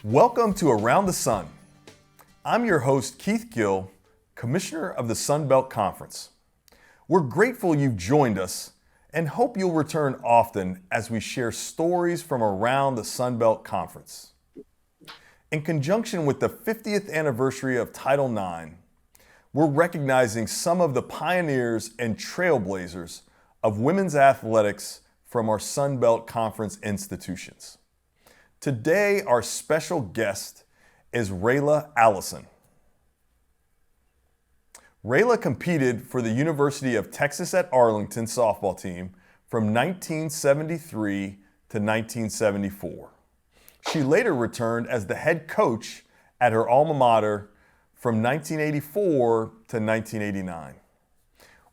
Welcome to Around the Sun. I'm your host, Keith Gill, Commissioner of the Sun Belt Conference. We're grateful you've joined us and hope you'll return often as we share stories from around the Sun Belt Conference. In conjunction with the 50th anniversary of Title IX, we're recognizing some of the pioneers and trailblazers of women's athletics from our Sun Belt Conference institutions. Today, our special guest is Rayla Allison. Rayla competed for the University of Texas at Arlington softball team from 1973 to 1974. She later returned as the head coach at her alma mater from 1984 to 1989.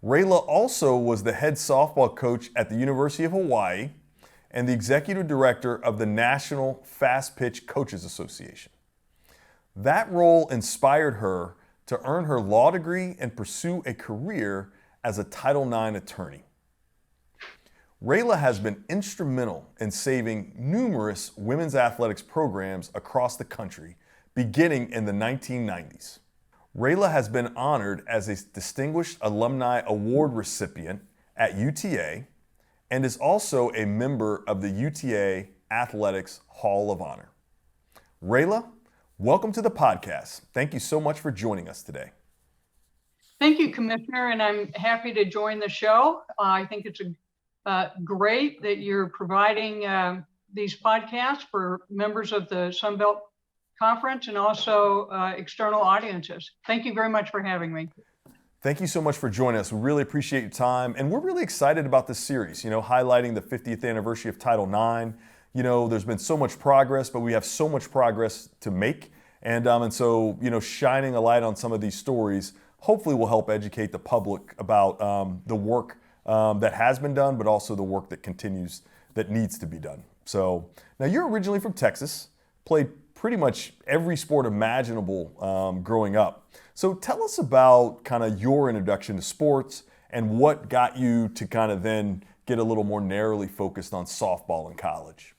Rayla also was the head softball coach at the University of Hawaii and the executive director of the National Fastpitch Coaches Association. That role inspired her to earn her law degree and pursue a career as a Title IX attorney. Rayla has been instrumental in saving numerous women's athletics programs across the country, beginning in the 1990s. Rayla has been honored as a Distinguished Alumni Award recipient at UTA and is also a member of the UTA Athletics Hall of Honor. Rayla, welcome to the podcast. Thank you so much for joining us today. Thank you, Commissioner, and I'm happy to join the show. I think it's great that you're providing these podcasts for members of the Sun Belt Conference and also external audiences. Thank you very much for having me. Thank you so much for joining us. We really appreciate your time, and we're really excited about this series, highlighting the 50th anniversary of Title IX. There's been so much progress, but we have so much progress to make, and so shining a light on some of these stories hopefully will help educate the public about the work that has been done, but also the work that needs to be done. So now you're originally from Texas, played pretty much every sport imaginable growing up. So tell us about kind of your introduction to sports and what got you to kind of then get a little more narrowly focused on softball in college.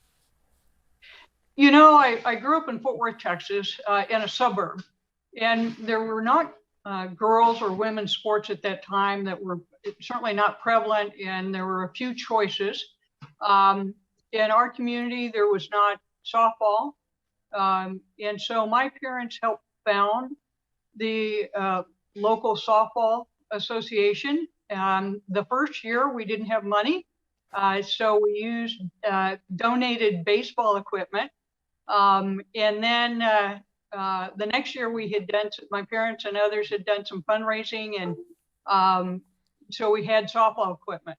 I grew up in Fort Worth, Texas, in a suburb, and there were not girls or women's sports at that time that were certainly not prevalent, and there were a few choices. In our community, there was not softball. And so my parents helped found the local softball association. The first year we didn't have money, so we used donated baseball equipment. And then the next year my parents and others had done some fundraising, and so we had softball equipment.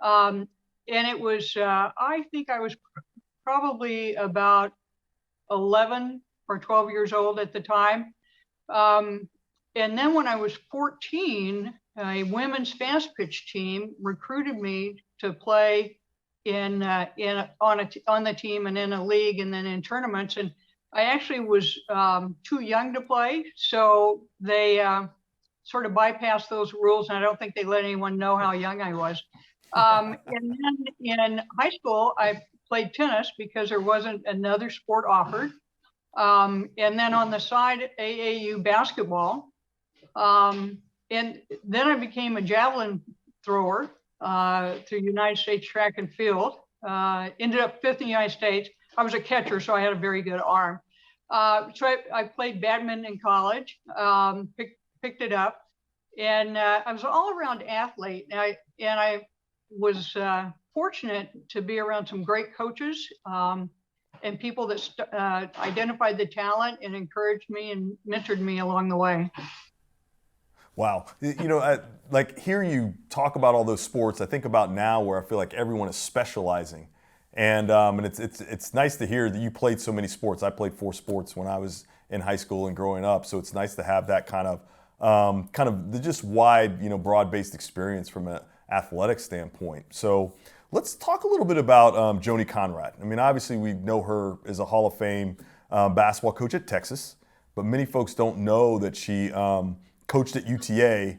And it was, I think I was probably about 11 or 12 years old at the time. And then when I was 14, a women's fast pitch team recruited me to play on the team and in a league and then in tournaments. And I actually was too young to play, so they sort of bypassed those rules, and I don't think they let anyone know how young I was. And then in high school, I played tennis because there wasn't another sport offered. And then on the side, AAU basketball. And then I became a javelin thrower through United States track and field. Ended up fifth in the United States. I was a catcher, so I had a very good arm. So I played badminton in college, picked it up. And I was an all-around athlete. And I was fortunate to be around some great coaches and people that identified the talent and encouraged me and mentored me along the way. Wow. Like hear you talk about all those sports, I think about now where I feel like everyone is specializing. And it's nice to hear that you played so many sports. I played 4 sports when I was in high school and growing up. So it's nice to have that kind of the just wide, broad-based experience from an athletic standpoint. So let's talk a little bit about Joni Conrad. I mean, obviously we know her as a Hall of Fame basketball coach at Texas, but many folks don't know that she coached at UTA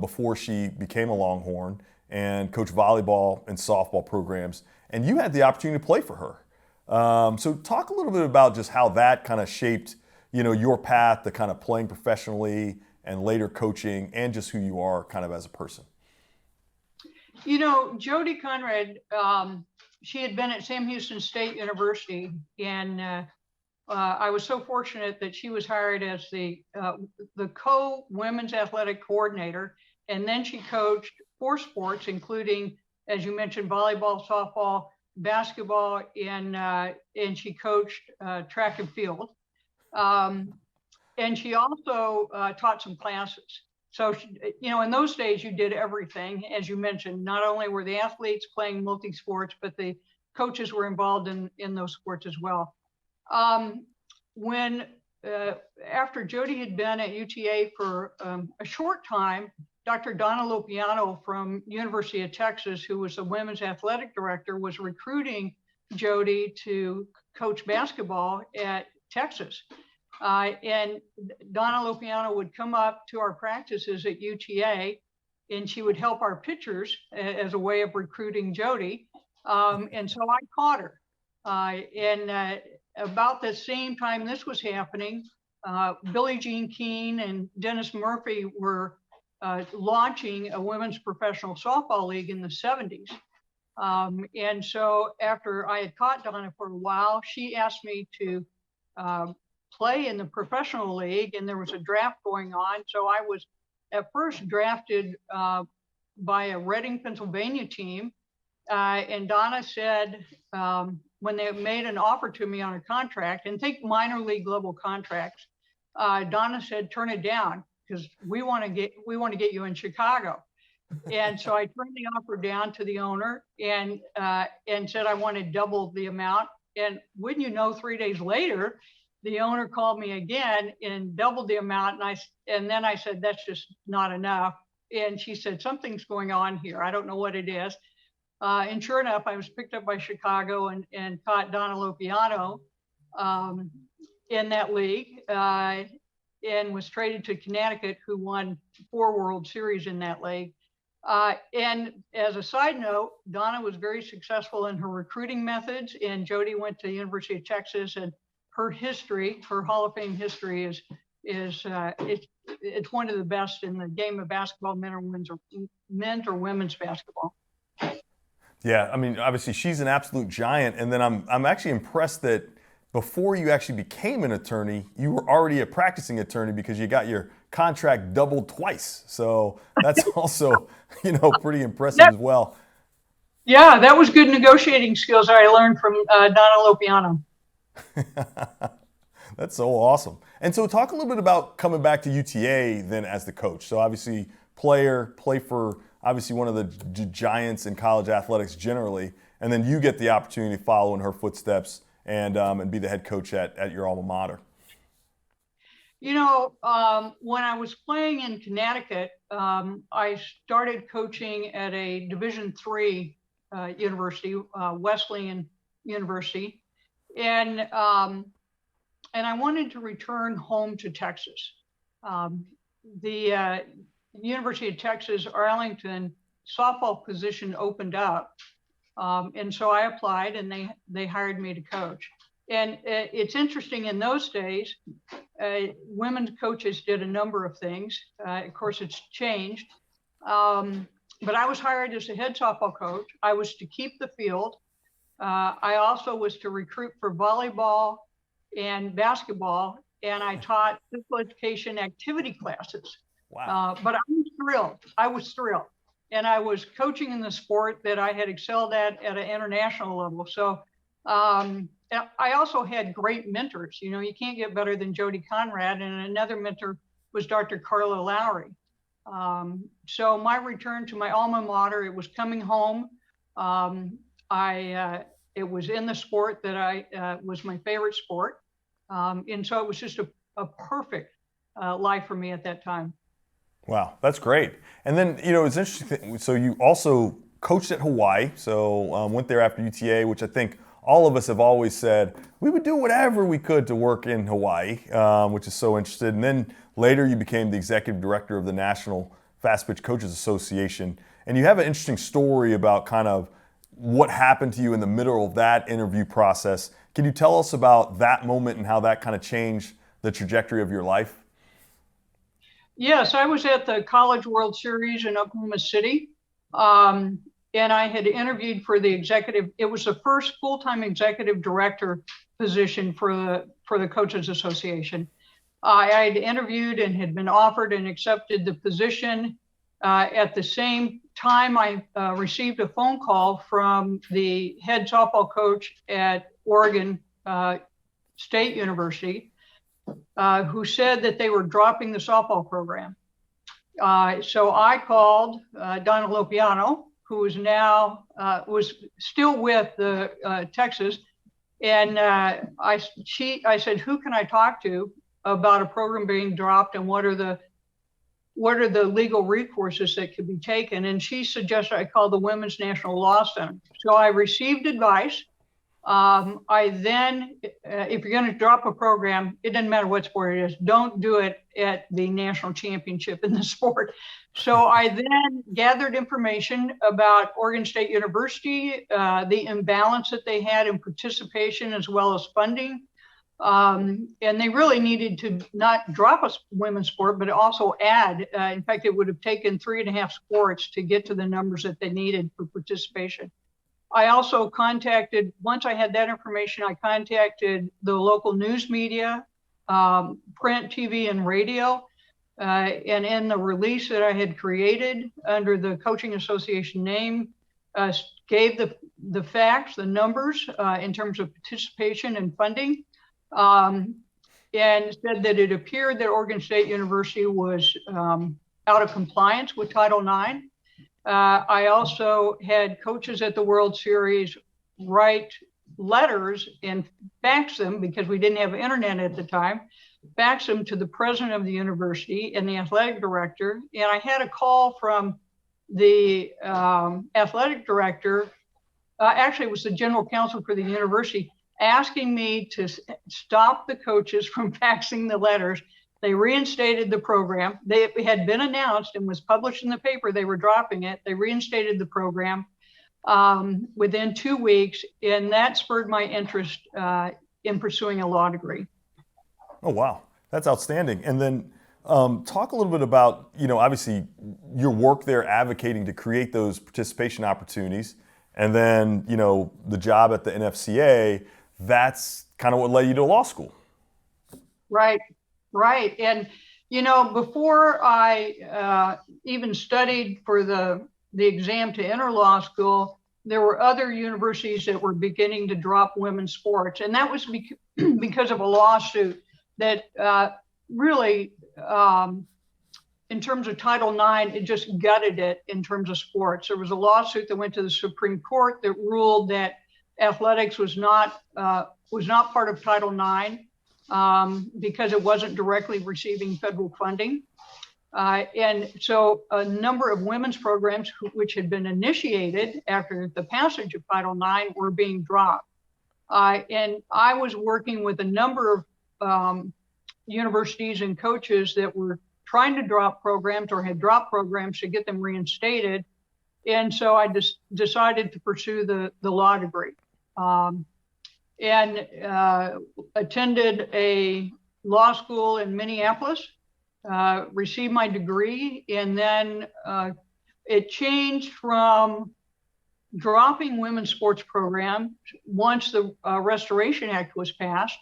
before she became a Longhorn and coached volleyball and softball programs. And you had the opportunity to play for her. So talk a little bit about just how that kind of shaped, your path to kind of playing professionally and later coaching, and just who you are kind of as a person. Joni Conrad, she had been at Sam Houston State University, and I was so fortunate that she was hired as the co-women's athletic coordinator, and then she coached 4 sports, including, as you mentioned, volleyball, softball, basketball, and she coached track and field. And she also taught some classes. So, in those days, you did everything, as you mentioned. Not only were the athletes playing multi-sports, but the coaches were involved in those sports as well. After Jodi had been at UTA for a short time, Dr. Donna Lopiano from University of Texas, who was the women's athletic director, was recruiting Jodi to coach basketball at Texas. And Donna Lopiano would come up to our practices at UTA, and she would help our pitchers as a way of recruiting Jodi. And so I caught her. And about the same time this was happening, Billie Jean Keane and Dennis Murphy were launching a women's professional softball league in the 70s. And so after I had caught Donna for a while, she asked me to play in the professional league, and there was a draft going on. So I was at first drafted by a Reading, Pennsylvania team. And Donna said, when they made an offer to me on a contract, and think minor league level contracts, Donna said, turn it down, because we want to get you in Chicago. And so I turned the offer down to the owner and said I wanted double the amount. And wouldn't you know, 3 days later, the owner called me again and doubled the amount. And then I said, that's just not enough. And she said, something's going on here. I don't know what it is. And sure enough, I was picked up by Chicago and caught Donna Lopiano in that league, and was traded to Connecticut, who won 4 World Series in that league. And as a side note, Donna was very successful in her recruiting methods, and Jodi went to the University of Texas, and her history, her Hall of Fame history is it's one of the best in the game of basketball, men's or women's basketball. Yeah, I mean, obviously she's an absolute giant, and then I'm actually impressed that before you actually became an attorney, you were already a practicing attorney because you got your contract doubled twice. So that's also, pretty impressive as well. Yeah, that was good negotiating skills I learned from Donna Lopiano. That's so awesome. And so talk a little bit about coming back to UTA then as the coach. So obviously play for obviously one of the giants in college athletics generally, and then you get the opportunity to follow in her footsteps and be the head coach at your alma mater. When I was playing in Connecticut, I started coaching at a Division III university, Wesleyan University, and I wanted to return home to Texas. The University of Texas, Arlington softball position opened up. And so I applied, and they hired me to coach. And it's interesting, in those days, women's coaches did a number of things. Of course, it's changed. But I was hired as a head softball coach. I was to keep the field. I also was to recruit for volleyball and basketball, and I taught physical education activity classes. Wow. But I was thrilled. And I was coaching in the sport that I had excelled at an international level. So I also had great mentors. You can't get better than Joni Conrad, and another mentor was Dr. Carla Lowry. So my return to my alma mater, it was coming home. It was in the sport that was my favorite sport. And so it was just a perfect life for me at that time. Wow, that's great. And then, it's interesting. So you also coached at Hawaii. So went there after UTA, which I think all of us have always said we would do whatever we could to work in Hawaii, which is so interesting. And then later you became the executive director of the National Fastpitch Coaches Association. And you have an interesting story about kind of what happened to you in the middle of that interview process. Can you tell us about that moment and how that kind of changed the trajectory of your life? Yes, I was at the College World Series in Oklahoma City, and I had interviewed for the executive. It was the first full-time executive director position for the Coaches Association. I had interviewed and had been offered and accepted the position. At the same time, I received a phone call from the head softball coach at Oregon State University, who said that they were dropping the softball program. So I called Donna Lopiano, who is now was still with the Texas, and I said, who can I talk to about a program being dropped, and what are the legal recourses that could be taken? And she suggested I call the Women's National Law Center. So I received advice. I then, if you're going to drop a program, it doesn't matter what sport it is, don't do it at the national championship in the sport. So I then gathered information about Oregon State University, the imbalance that they had in participation as well as funding. And they really needed to not drop a women's sport, but also add. In fact, it would have taken 3.5 sports to get to the numbers that they needed for participation. I also contacted, once I had that information, I contacted the local news media, print, TV, and radio. And in the release that I had created under the Coaching Association name, gave the facts, the numbers in terms of participation and funding. And said that it appeared that Oregon State University was out of compliance with Title IX. I also had coaches at the World Series write letters and fax them, because we didn't have internet at the time, fax them to the president of the university and the athletic director. And I had a call from the athletic director, actually it was the general counsel for the university, asking me to stop the coaches from faxing the letters. They reinstated the program. It had been announced and was published in the paper. They were dropping it. They reinstated the program within 2 weeks, and that spurred my interest in pursuing a law degree. Oh, wow. That's outstanding. And then talk a little bit about, obviously your work there advocating to create those participation opportunities, and then, the job at the NFCA. That's kind of what led you to law school. Right. And, before I even studied for the exam to enter law school, there were other universities that were beginning to drop women's sports. And that was because of a lawsuit that really, in terms of Title IX, it just gutted it in terms of sports. There was a lawsuit that went to the Supreme Court that ruled that athletics was not part of Title IX because it wasn't directly receiving federal funding. And so a number of women's programs which had been initiated after the passage of Title IX were being dropped. And I was working with a number of universities and coaches that were trying to drop programs or had dropped programs to get them reinstated. And so I just decided to pursue the law degree. And attended a law school in Minneapolis, received my degree, and then it changed from dropping women's sports programs once the Restoration Act was passed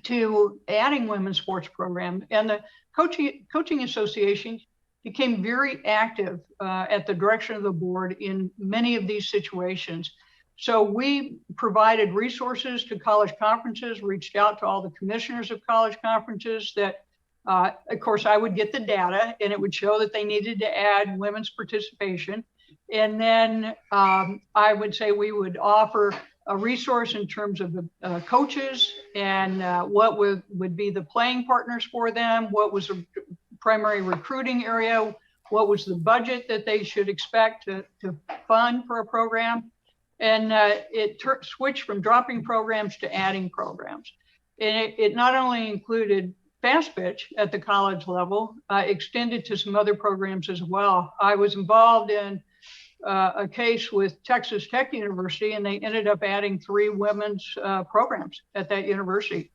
to adding women's sports program. And the Coaching Association became very active at the direction of the board in many of these situations. So we provided resources to college conferences, reached out to all the commissioners of college conferences that, of course, I would get the data and it would show that they needed to add women's participation. And then I would say we would offer a resource in terms of the coaches and what would be the playing partners for them, what was the primary recruiting area, what was the budget that they should expect to fund for a program. And it switched from dropping programs to adding programs. And it not only included Fastpitch at the college level, extended to some other programs as well. I was involved in a case with Texas Tech University, and they ended up adding 3 women's programs at that university.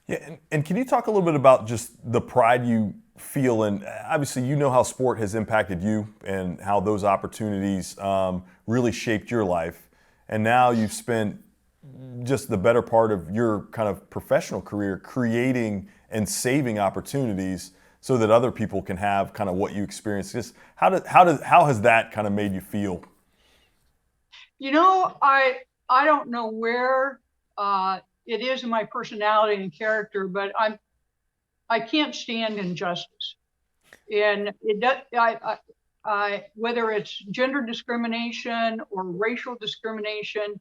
Yeah, and can you talk a little bit about just the pride you feel in, obviously you know how sport has impacted you and how those opportunities really shaped your life, and now you've spent just the better part of your kind of professional career creating and saving opportunities so that other people can have kind of what you experienced. Just how has that kind of made you feel? You know, I don't know where it is in my personality and character, but I can't stand injustice, and it does. Whether it's gender discrimination or racial discrimination,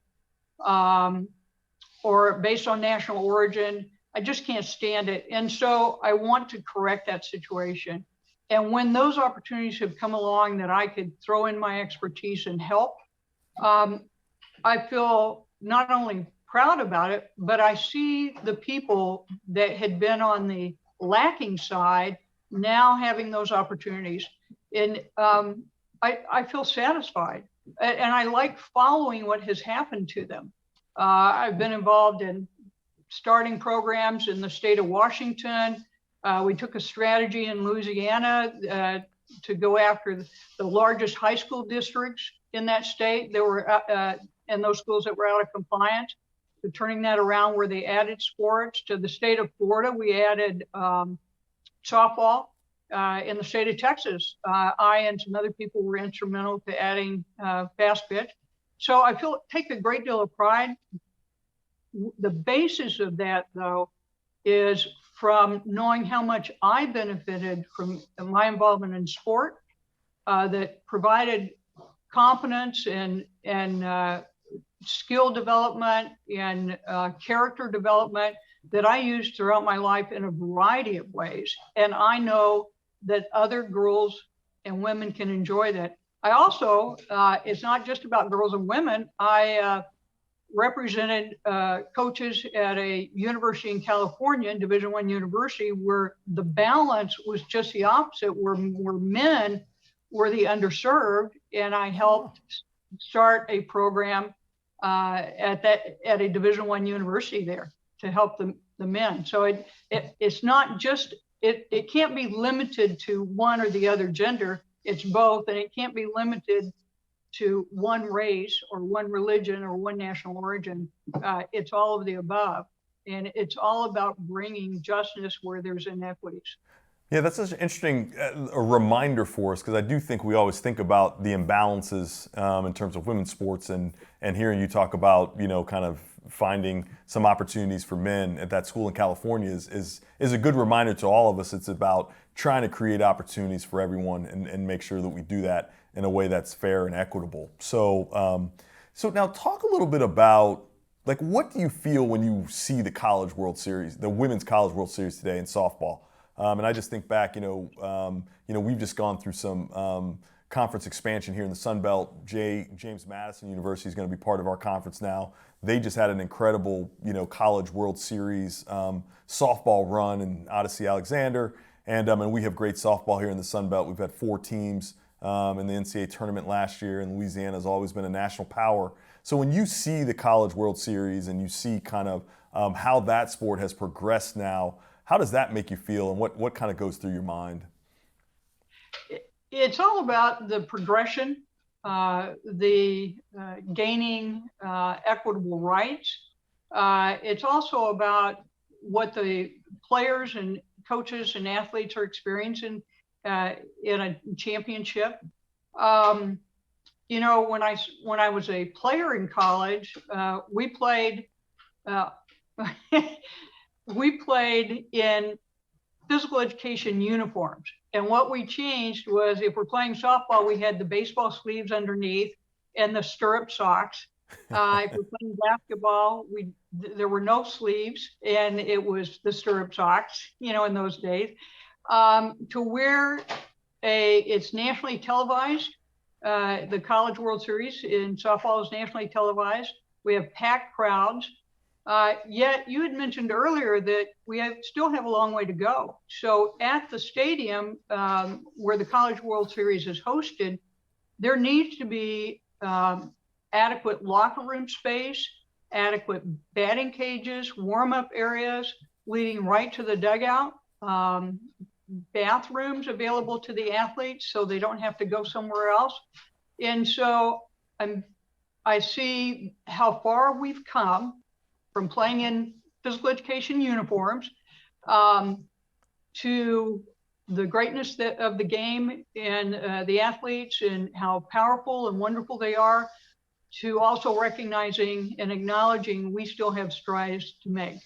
or based on national origin, I just can't stand it. And so I want to correct that situation. And when those opportunities have come along that I could throw in my expertise and help, I feel not only proud about it, but I see the people that had been on the lacking side now having those opportunities. And I feel satisfied. And I like following what has happened to them. I've been involved in starting programs in the state of Washington. We took a strategy in Louisiana to go after the largest high school districts in that state. There were and those schools that were out of compliance, to turning that around where they added sports. To the state of Florida, we added softball. In the state of Texas, I and some other people were instrumental to adding fast pitch. So I take a great deal of pride. The basis of that, though, is from knowing how much I benefited from my involvement in sport, that provided confidence and skill development and character development that I used throughout my life in a variety of ways. And I know that other girls and women can enjoy that. I also, it's not just about girls and women. I represented coaches at a university in California, Division I university, where the balance was just the opposite, where men were the underserved. And I helped start a program at a Division I university there to help the men. So it's not just, it can't be limited to one or the other gender. It's both, and it can't be limited to one race or one religion or one national origin. It's all of the above, and it's all about bringing justice where there's inequities. Yeah, that's such an interesting a reminder for us, because I do think we always think about the imbalances in terms of women's sports, and hearing you talk about, you know, kind of finding some opportunities for men at that school in California is a good reminder to all of us. It's about trying to create opportunities for everyone and make sure that we do that in a way that's fair and equitable. So now talk a little bit about, like, what do you feel when you see the College World Series, the Women's College World Series today in softball? And I just think back, we've just gone through some conference expansion here in the Sun Belt. James Madison University is going to be part of our conference now. They just had an incredible, College World Series softball run in Odyssey Alexander, and we have great softball here in the Sun Belt. We've had 4 teams in the NCAA tournament last year, and Louisiana has always been a national power. So when you see the College World Series and you see kind of how that sport has progressed now, how does that make you feel, and what kind of goes through your mind? It's all about the progression, the gaining equitable rights. It's also about what the players and coaches and athletes are experiencing in a championship. When I was a player in college, we played in physical education uniforms. And what we changed was, if we're playing softball, we had the baseball sleeves underneath and the stirrup socks. If we're playing basketball, there were no sleeves, and it was the stirrup socks, in those days. To where it's nationally televised. The College World Series in softball is nationally televised. We have packed crowds. Yet you had mentioned earlier that we still have a long way to go. So at the stadium where the College World Series is hosted, there needs to be adequate locker room space, adequate batting cages, warm-up areas leading right to the dugout, bathrooms available to the athletes so they don't have to go somewhere else. And so I see how far we've come from playing in physical education uniforms to the greatness of the game and the athletes and how powerful and wonderful they are, to also recognizing and acknowledging we still have strides to make.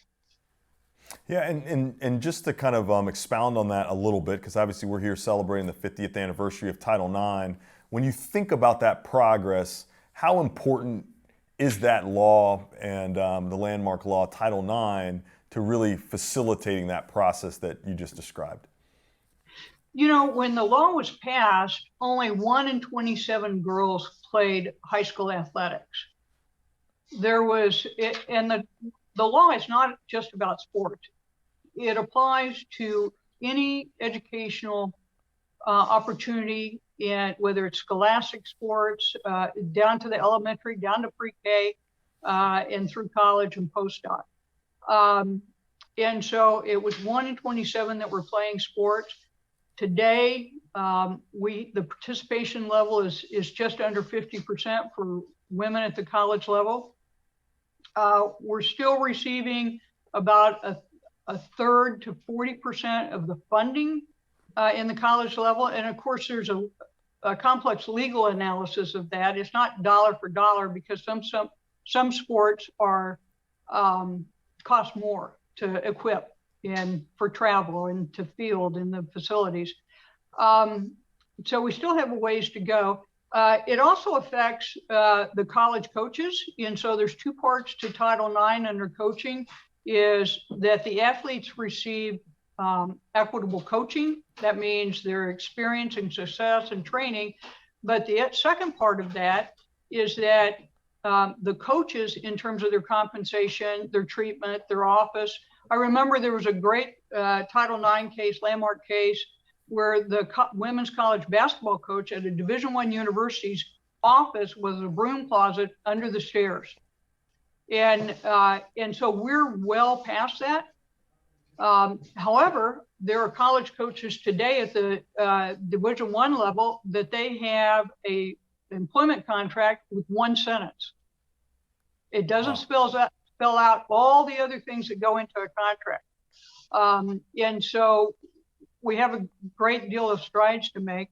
Yeah, and just to kind of expound on that a little bit, because obviously we're here celebrating the 50th anniversary of Title IX. When you think about that progress, how important is that law and the landmark law, Title IX, to really facilitating that process that you just described? You know, when the law was passed, only 1 in 27 girls played high school athletics. And the law is not just about sports. It applies to any educational opportunity, whether it's scholastic sports, down to the elementary, down to pre-K, and through college and postdoc. And so it was 1 in 27 that were playing sports. Today, the participation level is just under 50% for women at the college level. We're still receiving about a third to 40% of the funding in the college level. And of course, there's a complex legal analysis of that. It's not dollar for dollar, because some sports are cost more to equip and for travel and to field in the facilities. So we still have a ways to go. It also affects the college coaches. And so there's 2 parts to Title IX under coaching, is that the athletes receive equitable coaching. That means they're experiencing success and training. But the second part of that is that the coaches, in terms of their compensation, their treatment, their office. I remember there was a great Title IX case, landmark case, where the women's college basketball coach at a Division I university's office was a broom closet under the stairs. And so we're well past that. However, there are college coaches today at the Division I level that they have a employment contract with 1 sentence. It doesn't spell out all the other things that go into a contract. And so we have a great deal of strides to make.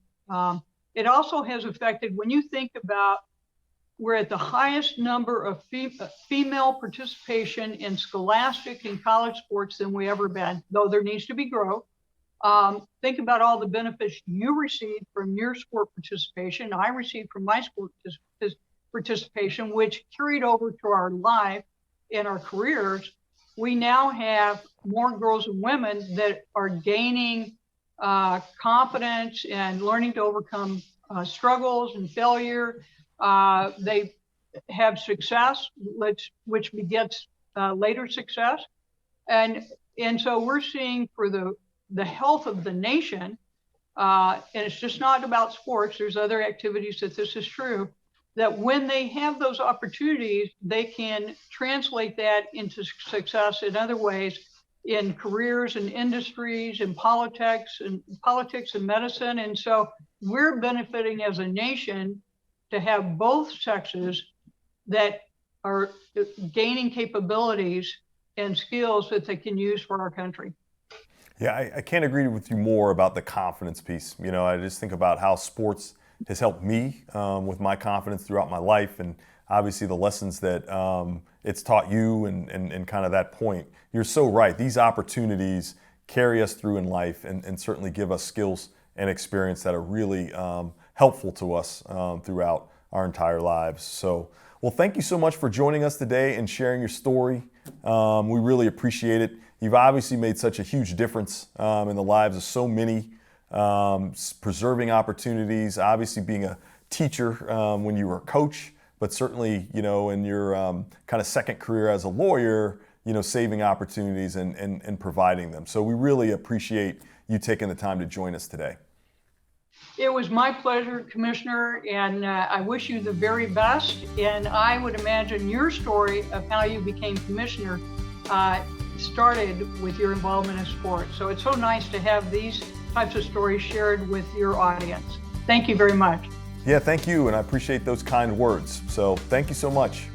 It also has affected, when you think about, we're at the highest number of female participation in scholastic and college sports than we ever been, though there needs to be growth. Think about all the benefits you received from your sport participation. I received from my sport participation, which carried over to our life and our careers. We now have more girls and women that are gaining confidence and learning to overcome struggles and failure. They have success, which begets later success. And so we're seeing, for the health of the nation, and it's just not about sports, there's other activities that this is true, that when they have those opportunities, they can translate that into success in other ways, in careers and industries and politics and medicine. And so we're benefiting as a nation to have both sexes that are gaining capabilities and skills that they can use for our country. Yeah, I can't agree with you more about the confidence piece. You know, I just think about how sports has helped me with my confidence throughout my life, and obviously the lessons that it's taught you and kind of that point. You're so right. These opportunities carry us through in life and certainly give us skills and experience that are really helpful to us throughout our entire lives. So, well, thank you so much for joining us today and sharing your story. We really appreciate it. You've obviously made such a huge difference in the lives of so many, preserving opportunities, obviously being a teacher when you were a coach, but certainly, you know, in your kind of second career as a lawyer, you know, saving opportunities and providing them. So we really appreciate you taking the time to join us today. It was my pleasure, Commissioner, and I wish you the very best. And I would imagine your story of how you became Commissioner started with your involvement in sports. So it's so nice to have these types of stories shared with your audience. Thank you very much. Yeah, thank you, and I appreciate those kind words. So thank you so much.